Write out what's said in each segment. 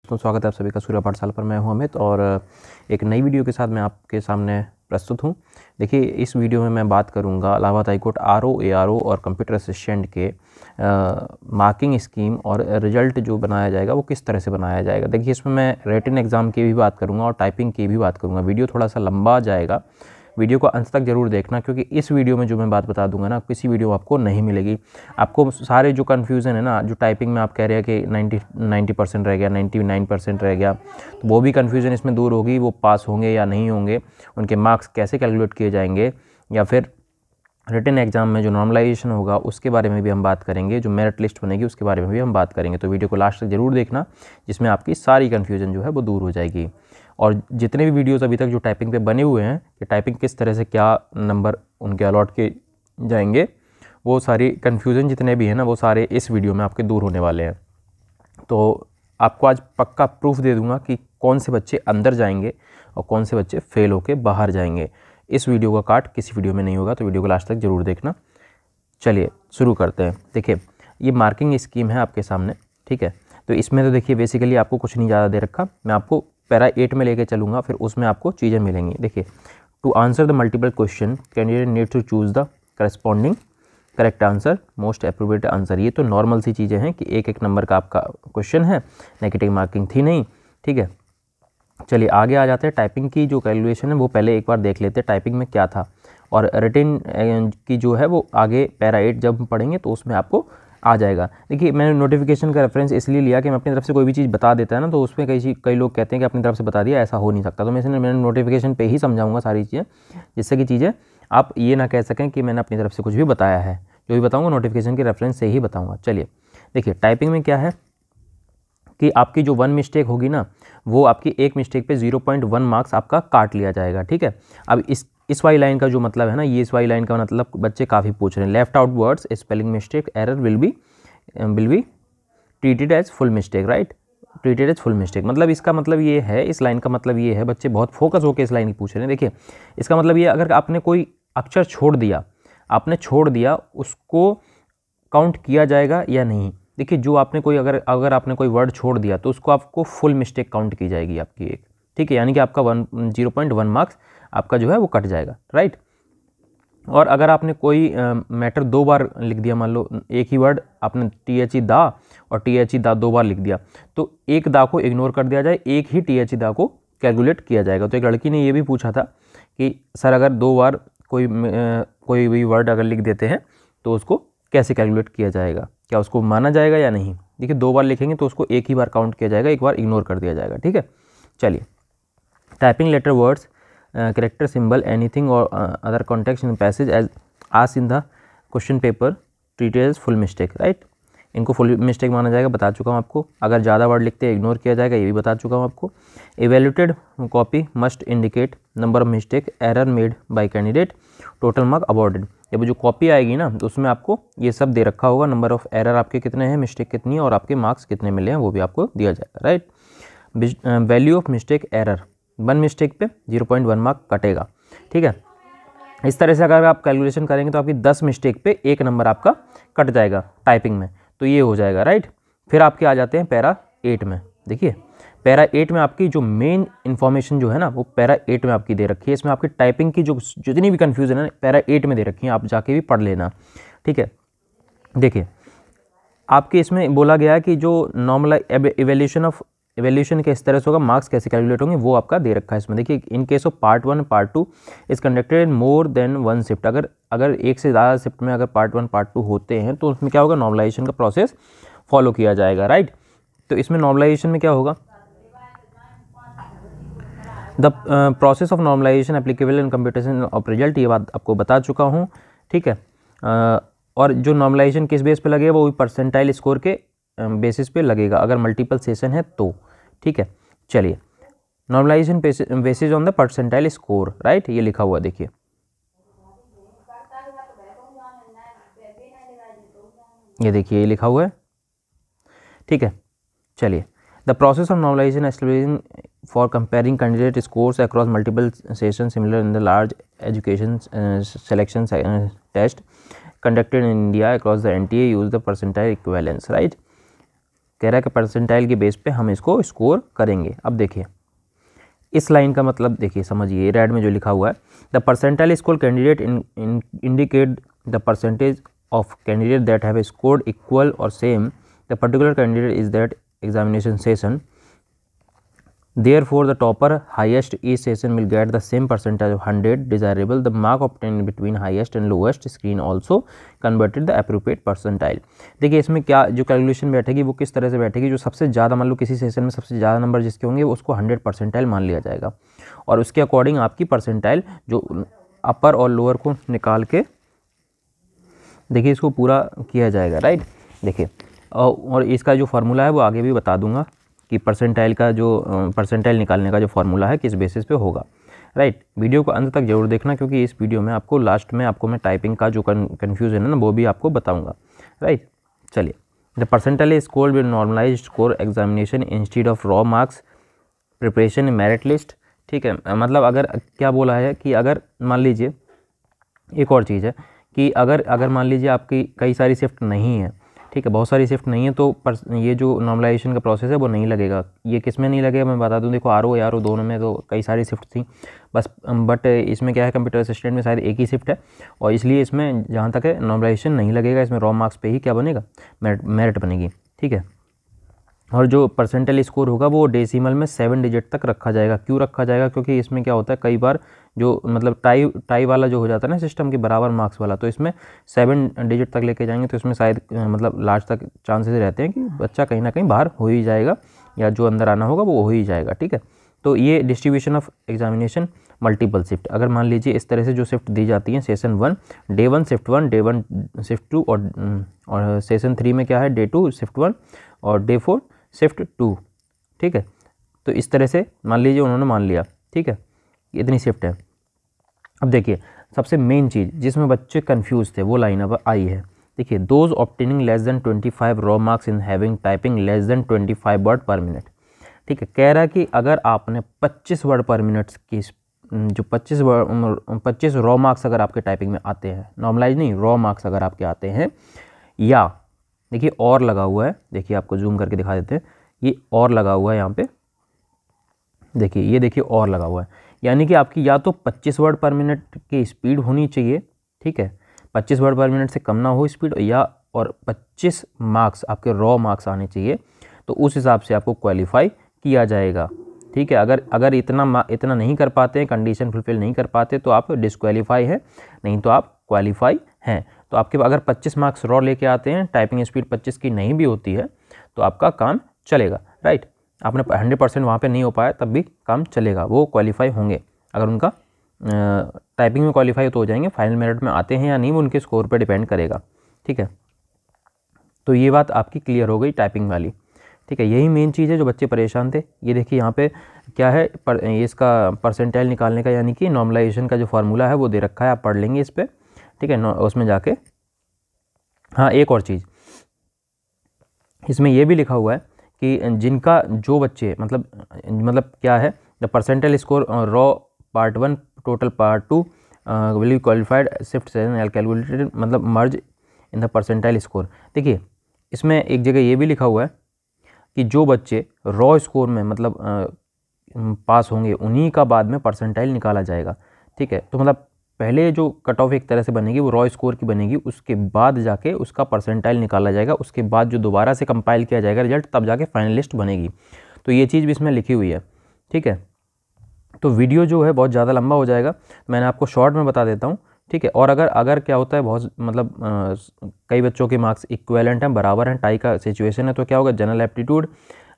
दोस्तों, स्वागत है आप सभी का सूर्य पाठशाला पर। मैं हूं अमित और एक नई वीडियो के साथ मैं आपके सामने प्रस्तुत हूं। देखिए, इस वीडियो में मैं बात करूंगा इलाहाबाद हाईकोर्ट आरओ, एआरओ और कंप्यूटर असिस्टेंट के मार्किंग स्कीम और रिजल्ट जो बनाया जाएगा वो किस तरह से बनाया जाएगा। देखिए, इसमें मैं रिटन एग्ज़ाम की भी बात करूँगा और टाइपिंग की भी बात करूँगा। वीडियो थोड़ा सा लंबा जाएगा, वीडियो को अंत तक ज़रूर देखना, क्योंकि इस वीडियो में जो मैं बात बता दूंगा ना, किसी वीडियो आपको नहीं मिलेगी। आपको सारे जो कन्फ्यूज़न है ना, जो टाइपिंग में आप कह रहे हैं कि 90% रह गया, 99% रह गया, तो वो भी कन्फ्यूज़न इसमें दूर होगी। वो पास होंगे या नहीं होंगे, उनके मार्क्स कैसे कैलकुलेट किए जाएंगे, या फिर रिटन एग्जाम में जो नॉर्मलाइजेशन होगा उसके बारे में भी हम बात करेंगे, जो मेरिट लिस्ट बनेगी उसके बारे में भी हम बात करेंगे। तो वीडियो को लास्ट तक ज़रूर देखना, जिसमें आपकी सारी कन्फ्यूज़न जो है वो दूर हो जाएगी। और जितने भी वीडियोस अभी तक जो टाइपिंग पे बने हुए हैं कि टाइपिंग किस तरह से क्या नंबर उनके अलॉट किए जाएंगे, वो सारी कन्फ्यूज़न जितने भी हैं ना, वो सारे इस वीडियो में आपके दूर होने वाले हैं। तो आपको आज पक्का प्रूफ दे दूंगा कि कौन से बच्चे अंदर जाएंगे और कौन से बच्चे फेल होके बाहर जाएंगे। इस वीडियो का काट किसी वीडियो में नहीं होगा, तो वीडियो को लास्ट तक ज़रूर देखना। चलिए शुरू करते हैं। देखिए, ये मार्किंग स्कीम है आपके सामने, ठीक है। तो इसमें तो देखिए बेसिकली आपको कुछ नहीं ज़्यादा दे रखा। मैं आपको पैरा 8 में लेके चलूँगा, फिर उसमें आपको चीज़ें मिलेंगी। देखिए, to answer the multiple question candidate need to choose the corresponding correct answer, most appropriate answer. ये तो नॉर्मल सी चीज़ें हैं कि एक एक नंबर का आपका क्वेश्चन है, नेगेटिव मार्किंग थी नहीं, ठीक है। चलिए आगे आ जाते हैं। टाइपिंग की जो कैलकुलेशन है वो पहले एक बार देख लेते हैं टाइपिंग में क्या था, और रिटन की जो है वो आगे पैरा 8 जब हम पढ़ेंगे तो उसमें आपको आ जाएगा। देखिए, मैंने नोटिफिकेशन का रेफरेंस इसलिए लिया कि मैं अपनी तरफ से कोई भी चीज़ बता देता है ना, तो उसमें कई लोग कहते हैं कि अपनी तरफ से बता दिया, ऐसा हो नहीं सकता। तो मैंने नोटिफिकेशन पे ही समझाऊंगा सारी चीज़ें, जिससे कि चीज़ें आप ये ना कह सकें कि मैंने अपनी तरफ से कुछ भी बताया है। जो भी बताऊँगा नोटिफिकेशन के रेफरेंस से ही बताऊँगा। चलिए देखिए, टाइपिंग में क्या है कि आपकी जो 1 मिस्टेक होगी ना, वो आपकी एक मिस्टेक पे 0.1 मार्क्स आपका काट लिया जाएगा, ठीक है। अब इस वाली लाइन का जो मतलब है ना, ये इस वाली लाइन का मतलब बच्चे काफ़ी पूछ रहे हैं। Left out words spelling mistake error will be treated as full mistake, right. Treated as full mistake मतलब इसका मतलब ये है, इस लाइन का मतलब ये है, बच्चे बहुत फोकस होकर इस लाइन की पूछ रहे हैं। देखिए, इसका मतलब ये, अगर आपने कोई अक्षर छोड़ दिया, उसको काउंट किया जाएगा या नहीं। देखिए, जो आपने कोई अगर आपने कोई वर्ड छोड़ दिया तो उसको आपको फुल मिस्टेक काउंट की जाएगी आपकी एक, ठीक है। यानी कि आपका 0.1 मार्क्स आपका जो है वो कट जाएगा, राइट। और अगर आपने कोई मैटर 2 बार लिख दिया, मान लो एक ही वर्ड आपने THE दा और THE दा 2 बार लिख दिया, तो एक दा को इग्नोर कर दिया जाए, एक ही THE दा को कैलकुलेट किया जाएगा। तो एक लड़की ने ये भी पूछा था कि सर, अगर 2 बार कोई भी वर्ड अगर लिख देते हैं तो उसको कैसे कैलकुलेट किया जाएगा, क्या उसको माना जाएगा या नहीं। देखिए, 2 बार लिखेंगे तो उसको एक ही बार काउंट किया जाएगा, एक बार इग्नोर कर दिया जाएगा, ठीक है। चलिए, typing letter words character symbol anything और other context in passage as asked in the question paper treated as full mistake, right. इनको फुल मिस्टेक माना जाएगा, बता चुका हूँ आपको। अगर ज़्यादा वर्ड लिखते हैं इग्नोर किया जाएगा, ये भी बता चुका हूँ आपको। Evaluated copy must indicate number of mistake error made by candidate, total mark awarded. जब जो कॉपी आएगी ना, तो उसमें आपको ये सब दे रखा होगा, नंबर ऑफ एरर आपके कितने हैं, मिस्टेक कितनी है और आपके मार्क्स कितने मिले हैं, वो भी आपको दिया जाएगा, right. Value of mistake error, 1 mistake पे 0.1 मार्क कटेगा, ठीक है। इस तरह से अगर आप कैलकुलेशन करेंगे तो आपकी 10 मिस्टेक पे 1 नंबर आपका कट जाएगा टाइपिंग में, तो ये हो जाएगा, राइट। फिर आपके आ जाते हैं पैरा 8 में। देखिए, पैरा 8 में आपकी जो मेन इन्फॉर्मेशन जो है ना, वो पैरा 8 में आपकी दे रखी है। इसमें आपकी टाइपिंग की जो जितनी भी कन्फ्यूजन है पैरा 8 में दे रखी है, आप जाके भी पढ़ लेना, ठीक है। देखिए, आपके इसमें बोला गया है कि जो नॉर्मल इवेल्यूशन के इस तरह से होगा, मार्क्स कैसे कैलकुलेट होंगे वो आपका दे रखा है इसमें। देखिए, in case of part 1 part 2 is conducted in more than 1 shift. अगर एक से ज़्यादा शिफ्ट में अगर पार्ट 1 पार्ट 2 होते हैं तो उसमें क्या होगा, नॉर्मलाइजेशन का प्रोसेस फॉलो किया जाएगा, राइट। तो इसमें नॉर्मलाइजेशन में क्या होगा, the process of normalization applicable in computation of result, ये बात आपको बता चुका हूँ, ठीक है। और जो नॉर्मलाइजेशन किस बेस पे लगेगा, वो परसेंटाइल स्कोर के बेसिस पे लगेगा, अगर मल्टीपल सेशन है तो, ठीक है। चलिए, normalization basis on the percentile score, right, ये लिखा हुआ देखिए, ये देखिए ये लिखा हुआ है, ठीक है। चलिए, the process of normalization establishing for comparing candidate scores across multiple session similar in the large education selection test conducted in India across the NTA use the percentile equivalence, right. कह रहा है कि परसेंटाइल के base पे हम इसको score करेंगे। अब देखिए इस लाइन का मतलब देखिए, समझिए रेड में जो लिखा हुआ है, the percentile score candidate indicate the percentage of candidate that have scored equal और same the particular candidate is that examination session, therefore the topper highest each session will get the same percentage of 100 desirable, the mark obtained between highest and lowest screen also converted the appropriate percentile। देखिए इसमें क्या जो calculation बैठेगी वो किस तरह से बैठेगी, जो सबसे ज़्यादा मान लो किसी सेशन में सबसे ज़्यादा नंबर जिसके होंगे उसको 100 परसेंटाइल मान लिया जाएगा, और उसके अकॉर्डिंग आपकी परसेंटाइल जो अपर और लोअर को निकाल के देखिए इसको पूरा किया जाएगा, राइट। देखिए और इसका जो फार्मूला है वो आगे भी बता दूंगा कि परसेंटाइल का जो परसेंटाइल निकालने का जो फार्मूला है किस बेसिस पे होगा, राइट। वीडियो को अंत तक जरूर देखना, क्योंकि इस वीडियो में आपको लास्ट में आपको मैं टाइपिंग का जो कन्फ्यूजन है ना वो भी आपको बताऊंगा, राइट। चलिए, the percentile is score with normalized score examination instead of raw marks preparation in merit list. ठीक है, मतलब अगर क्या बोला है कि अगर मान लीजिए एक और चीज़ है कि अगर मान लीजिए आपकी कई सारी शिफ्ट नहीं है, ठीक है, बहुत सारी शिफ्ट नहीं है, तो ये जो नॉर्मलाइजेशन का प्रोसेस है वो नहीं लगेगा। ये किस में नहीं लगेगा मैं बता दूं, देखो आरओ एआरओ दोनों में तो कई सारी शिफ्ट थी बस, बट इसमें क्या है कंप्यूटर असिस्टेंट में शायद एक ही शिफ्ट है, और इसलिए इसमें जहाँ तक है नॉर्मलाइजेशन नहीं लगेगा, इसमें रॉ मार्क्स पे ही क्या बनेगा, मेरिट बनेगी। ठीक है, और जो परसेंटाइल स्कोर होगा वो डेसिमल में 7 डिजिट तक रखा जाएगा। क्यों रखा जाएगा, क्योंकि इसमें क्या होता है कई बार जो मतलब टाई वाला जो हो जाता है ना सिस्टम के बराबर मार्क्स वाला, तो इसमें 7 डिजिट तक लेके जाएंगे, तो इसमें शायद मतलब लास्ट तक चांसेस रहते हैं कि बच्चा कहीं ना कहीं बाहर हो ही जाएगा, या जो अंदर आना होगा वो हो ही जाएगा। ठीक है, तो ये distribution of examination multiple shift, अगर मान लीजिए इस तरह से जो शिफ्ट दी जाती हैं, session 1 day 1 shift 1, day 1 shift 2, और सेशन 3 में क्या है डे 2 शिफ्ट 1 और डे 4 शिफ्ट 2। ठीक है, तो इस तरह से मान लीजिए उन्होंने मान लिया, ठीक है, इतनी शिफ्ट है। अब देखिए सबसे मेन चीज़ जिसमें बच्चे कंफ्यूज थे वो लाइन अब आई है। देखिए, those obtaining less than 25 raw marks in having typing less than 25 word पर मिनट। ठीक है, कह रहा है कि अगर आपने 25 वर्ड पर मिनट की जो 25 रॉ मार्क्स अगर आपके टाइपिंग में आते हैं, नॉर्मलाइज नहीं, रॉ मार्क्स अगर आपके आते हैं, या देखिए और लगा हुआ है, देखिए आपको जूम करके दिखा देते हैं, ये और लगा हुआ है यहाँ पे, देखिए ये देखिए और लगा हुआ है, यानी कि आपकी या तो 25 वर्ड पर मिनट की स्पीड होनी चाहिए, ठीक है, 25 वर्ड पर मिनट से कम ना हो स्पीड, या और 25 मार्क्स आपके रॉ मार्क्स आने चाहिए, तो उस हिसाब से आपको क्वालिफाई किया जाएगा। ठीक है, अगर इतना नहीं कर पाते हैं, कंडीशन फुलफिल नहीं कर पाते, तो आप डिस्क्वालीफाई हैं, नहीं तो आप क्वालिफाई हैं। तो आपके अगर 25 मार्क्स रॉ लेके आते हैं, टाइपिंग स्पीड 25 की नहीं भी होती है, तो आपका काम चलेगा, राइट। आपने 100% वहाँ पे नहीं हो पाया तब भी काम चलेगा, वो क्वालिफाई होंगे। अगर उनका टाइपिंग में क्वालिफाई तो हो जाएंगे, फाइनल मेरिट में आते हैं या नहीं वो उनके स्कोर पे डिपेंड करेगा। ठीक है, तो ये बात आपकी क्लियर हो गई टाइपिंग वाली। ठीक है, यही मेन चीज़ है जो बच्चे परेशान थे। ये देखिए यहाँ पे क्या है, इसका परसेंटाइल निकालने का यानी कि नॉर्मलाइजेशन का जो फार्मूला है वो दे रखा है, आप पढ़ लेंगे इस पर। ठीक है, उसमें जाके हाँ एक और चीज़ इसमें ये भी लिखा हुआ है कि जिनका जो बच्चे मतलब क्या है, the percentile score raw part 1 total part 2 will be qualified shift 7 calculated मतलब मर्ज इन द परसेंटाइल स्कोर। देखिए इसमें एक जगह ये भी लिखा हुआ है कि जो बच्चे रॉ स्कोर में मतलब पास होंगे उन्हीं का बाद में परसेंटाइल निकाला जाएगा। ठीक है, तो मतलब पहले जो कट ऑफ एक तरह से बनेगी वो रॉ स्कोर की बनेगी, उसके बाद जाके उसका परसेंटाइल निकाला जाएगा, उसके बाद जो दोबारा से कंपाइल किया जाएगा रिजल्ट, तब जाके फाइनल लिस्ट बनेगी। तो ये चीज़ भी इसमें लिखी हुई है। ठीक है, तो वीडियो जो है बहुत ज़्यादा लंबा हो जाएगा, मैंने आपको शॉर्ट में बता देता हूँ। ठीक है, और अगर क्या होता है बहुत मतलब कई बच्चों के मार्क्स इक्विवेलेंट हैं, बराबर हैं, टाई का सिचुएशन है, तो क्या होगा, जनरल एप्टीट्यूड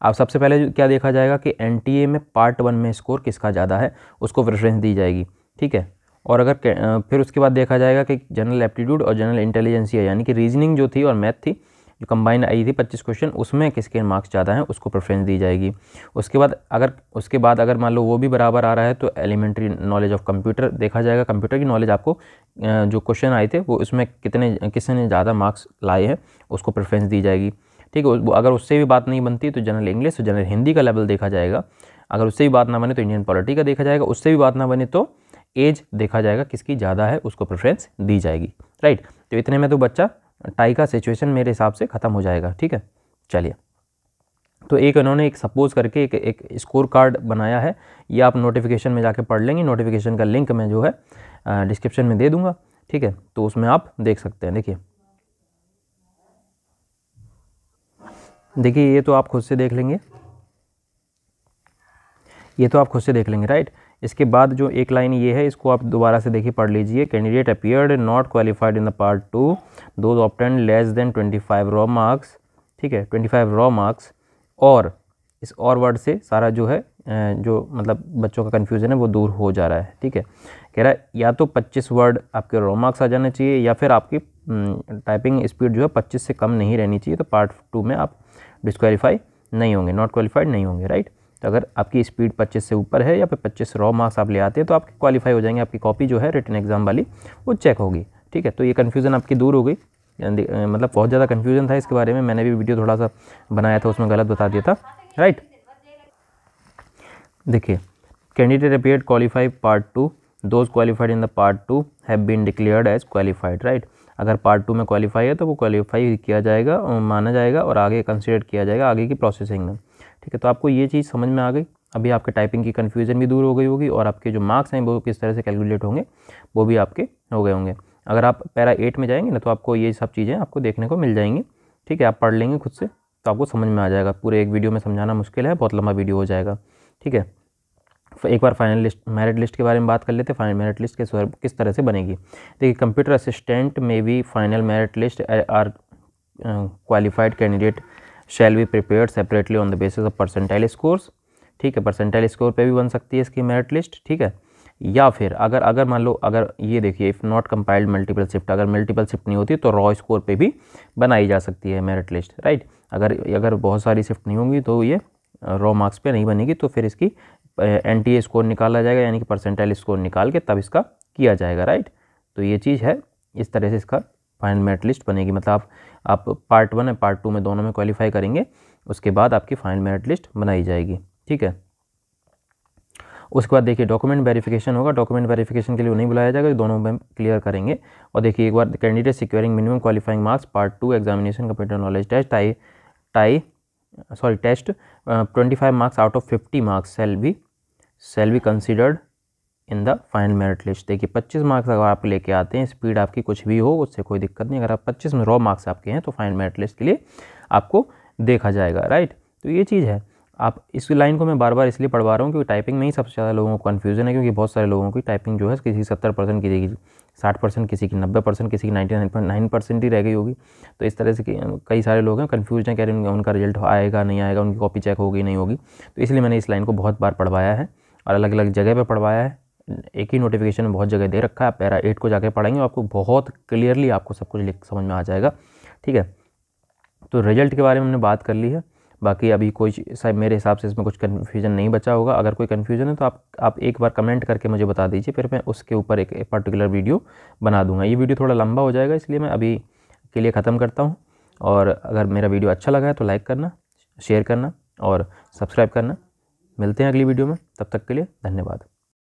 आप सबसे पहले क्या देखा जाएगा कि एनटीए में पार्ट 1 में स्कोर किसका ज़्यादा है, उसको प्रेफरेंस दी जाएगी। ठीक है, और अगर फिर उसके बाद देखा जाएगा कि जनरल एप्टीट्यूड और जनरल इंटेलिजेंसिया यानी कि रीजनिंग जो थी और मैथ थी जो कंबाइन आई थी 25 क्वेश्चन, उसमें किसके मार्क्स ज़्यादा हैं उसको प्रेफरेंस दी जाएगी। उसके बाद अगर मान लो वो भी बराबर आ रहा है तो एलिमेंट्री नॉलेज ऑफ कंप्यूटर देखा जाएगा, कंप्यूटर की नॉलेज आपको जो क्वेश्चन आए थे वो उसमें किसने ज़्यादा मार्क्स लाए हैं उसको प्रेफरेंस दी जाएगी। ठीक है, अगर उससे भी बात नहीं बनती तो जनरल इंग्लिश और जनरल हिंदी का लेवल देखा जाएगा, अगर उससे भी बात ना बने तो इंडियन पॉलिटी का देखा जाएगा, उससे भी बात ना बने तो एज देखा जाएगा किसकी ज़्यादा है उसको प्रेफरेंस दी जाएगी, राइट। तो इतने में तो बच्चा टाई का सिचुएशन मेरे हिसाब से ख़त्म हो जाएगा। ठीक है, चलिए तो एक इन्होंने एक सपोज करके एक स्कोर कार्ड बनाया है, ये आप नोटिफिकेशन में जाके पढ़ लेंगे। नोटिफिकेशन का लिंक मैं जो है डिस्क्रिप्शन में दे दूंगा, ठीक है, तो उसमें आप देख सकते हैं। देखिए ये तो आप खुद से देख लेंगे, राइट। इसके बाद जो एक लाइन ये है, इसको आप दोबारा से देखिए पढ़ लीजिए। Candidate appeared not qualified in the part 2 those obtain less than 25 raw marks, ठीक है, 25 रॉ मार्क्स। और इस और वर्ड से सारा जो है जो मतलब बच्चों का कन्फ्यूज़न है वो दूर हो जा रहा है, ठीक है। कह रहा है या तो 25 वर्ड आपके रॉ मार्क्स आ जाने चाहिए, या फिर आपकी टाइपिंग स्पीड जो है 25 से कम नहीं रहनी चाहिए, तो पार्ट 2 में आप डिस्क्वालीफाई नहीं होंगे, नॉट क्वालिफाइड नहीं होंगे, राइट। तो अगर आपकी स्पीड 25 से ऊपर है या फिर 25 रॉ मार्क्स आप ले आते हैं तो आप क्वालिफाई हो जाएंगे, आपकी कॉपी जो है रिटन एग्जाम वाली वो चेक होगी, ठीक है। तो ये कन्फ्यूज़न आपकी दूर हो गई, मतलब बहुत ज़्यादा कन्फ्यूज़न था इसके बारे में, मैंने भी वीडियो थोड़ा सा बनाया था उसमें गलत बता दिया था, राइट। देखिए candidate appeared qualified part 2 those qualified in the part 2 have been declared as qualified, right. अगर पार्ट 2 में क्वालिफाई है तो वो क्वालिफाई किया जाएगा और माना जाएगा और आगे कंसिडर किया जाएगा आगे की प्रोसेसिंग में, ठीक है। तो आपको ये चीज़ समझ में आ गई, अभी आपके टाइपिंग की कन्फ्यूज़न भी दूर हो गई होगी, और आपके जो मार्क्स हैं वो किस तरह से कैलकुलेट होंगे वो भी आपके हो गए होंगे। अगर आप पैरा 8 में जाएंगे ना तो आपको ये सब चीज़ें आपको देखने को मिल जाएंगी, ठीक है। आप पढ़ लेंगे खुद से तो आपको समझ में आ जाएगा। पूरे एक वीडियो में समझाना मुश्किल है, बहुत लंबा वीडियो हो जाएगा, ठीक है। एक बार फाइनल लिस्ट, मेरिट लिस्ट के बारे में बात कर लेते हैं। फाइनल मेरिट लिस्ट किस तरह से बनेगी। देखिए कंप्यूटर असिस्टेंट में भी final merit list are qualified candidate shall be prepared separately on the basis of percentile scores, ठीक है। परसेंटाइल स्कोर पे भी बन सकती है इसकी मेरिट लिस्ट, ठीक है। या फिर अगर मान लो, अगर ये देखिए if not compiled multiple shift, अगर मल्टीपल शिफ्ट नहीं होती तो रॉ स्कोर पे भी बनाई जा सकती है मेरिट लिस्ट, राइट। अगर बहुत सारी शिफ्ट नहीं होंगी तो ये रॉ मार्क्स पे नहीं बनेगी, तो फिर इसकी एनटीए स्कोर निकाला जाएगा, यानी कि परसेंटाइल स्कोर निकाल के तब इसका किया जाएगा, राइट। तो ये चीज़ है, इस तरह से इसका फाइनल मेरिट लिस्ट बनेगी। मतलब आप पार्ट 1 और पार्ट 2 में दोनों में क्वालिफाई करेंगे, उसके बाद आपकी फाइनल मेरिट लिस्ट बनाई जाएगी, ठीक है। उसके बाद देखिए डॉक्यूमेंट वेरिफिकेशन होगा। डॉक्यूमेंट वेरिफिकेशन के लिए नहीं बुलाया जाएगा, दोनों में क्लियर करेंगे। और देखिए एक बार candidate securing minimum qualifying marks part 2 examination computer knowledge test test 25 marks out of 50 marks shall be considered in the final merit list. देखिए 25 मार्क्स अगर आप लेके आते हैं, स्पीड आपकी कुछ भी हो उससे कोई दिक्कत नहीं, अगर आप 25 में रॉ मार्क्स आपके हैं तो फाइनल मेरिट लिस्ट के लिए आपको देखा जाएगा, राइट। तो ये चीज़ है। आप इस लाइन को मैं बार बार इसलिए पढ़वा रहा हूँ क्योंकि टाइपिंग में ही सबसे ज़्यादा लोगों को कन्फ्यूजन है, क्योंकि बहुत सारे लोगों की टाइपिंग जो है किसी 70%, किसी की 60%, किसी की 90%, किसी की 99.9% ही रह गई होगी। तो इस तरह से कई सारे लोग हैं कन्फ्यूज हैं, कह रहे हैं उनका रिजल्ट आएगा नहीं आएगा, उनकी कॉपी चेक होगी नहीं होगी। तो इसलिए मैंने इस लाइन को बहुत बार पढ़वाया है और अलग अलग जगह पर पढ़वाया है, एक ही नोटिफिकेशन में बहुत जगह दे रखा है। आप पैरा 8 को जाके पढ़ेंगे आपको बहुत क्लियरली आपको सब कुछ समझ में आ जाएगा, ठीक है। तो रिजल्ट के बारे में हमने बात कर ली है, बाकी अभी कोई शायद मेरे हिसाब से इसमें कुछ कन्फ्यूजन नहीं बचा होगा। अगर कोई कन्फ्यूजन है तो आप एक बार कमेंट करके मुझे बता दीजिए, फिर मैं उसके ऊपर एक पर्टिकुलर वीडियो बना दूंगा। ये वीडियो थोड़ा लंबा हो जाएगा, इसलिए मैं अभी के लिए ख़त्म करता हूँ। और अगर मेरा वीडियो अच्छा लगा है तो लाइक करना, शेयर करना और सब्सक्राइब करना। मिलते हैं अगली वीडियो में, तब तक के लिए धन्यवाद।